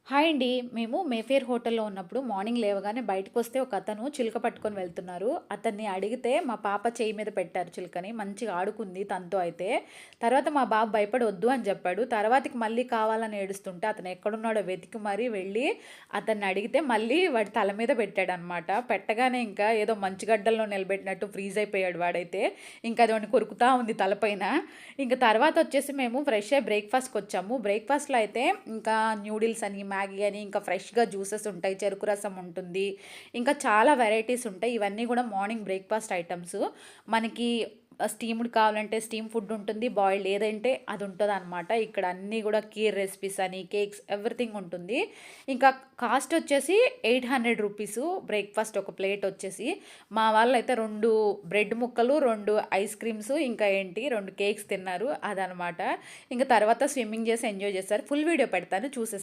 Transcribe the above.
Hi అండి. మేము Mayfair హోటల్‌లో ఉన్నప్పుడు మార్నింగ్ లేవగానే బయటకొస్తే ఒకతను చిలుక పట్టుకొని వెళ్తున్నారు. అతన్ని అడిగితే మా పాప చెయ్యి మీద పెట్టారు చిలుకని. మంచిగా ఆడుకుంది తనతో అయితే. తర్వాత మా బాబు భయపడి వద్దు అని చెప్పాడు. తర్వాతకి మళ్ళీ కావాలని ఏడుస్తుంటే అతను ఎక్కడున్నాడో వెతికి మరీ వెళ్ళి అతన్ని అడిగితే మళ్ళీ వాడి తల మీద పెట్టాడనమాట. పెట్టగానే ఇంకా ఏదో మంచుగడ్డల్లో నిలబెట్టినట్టు ఫ్రీజ్ అయిపోయాడు వాడైతే. ఇంకా అది వాడిని కొరుకుతా ఉంది తలపైన. ఇంక తర్వాత వచ్చేసి మేము ఫ్రెష్ అయ్యి బ్రేక్‌ఫాస్ట్‌కి వచ్చాము. బ్రేక్‌ఫాస్ట్‌లో అయితే ఇంకా న్యూడిల్స్ అని, మ్యాగీ అని, ఇంకా ఫ్రెష్‌గా జ్యూసెస్ ఉంటాయి. చెరుకు రసం ఉంటుంది. ఇంకా చాలా వెరైటీస్ ఉంటాయి. ఇవన్నీ కూడా మార్నింగ్ బ్రేక్‌ఫాస్ట్ ఐటెమ్స్. మనకి స్టీమ్డ్ కావాలంటే స్టీమ్ ఫుడ్ ఉంటుంది. బాయిల్డ్ ఏదంటే అది ఉంటదనమాట. ఇక్కడ అన్నీ కూడా కీర్ రెసిపీస్ అని, కేక్స్ ఎవ్రీథింగ్ ఉంటుంది. ఇంకా కాస్ట్ వచ్చేసి 800 రూపీసు బ్రేక్‌ఫాస్ట్ ఒక ప్లేట్ వచ్చేసి. మా వాళ్ళైతే 2 బ్రెడ్ ముక్కలు, 2 ఐస్ క్రీమ్స్ ఇంకా 2 కేక్స్ తిన్నారు. అదనమాట. ఇంక తర్వాత స్విమ్మింగ్ చేసి ఎంజాయ్ చేశారు. ఫుల్ వీడియో పెడతాను చూసేసి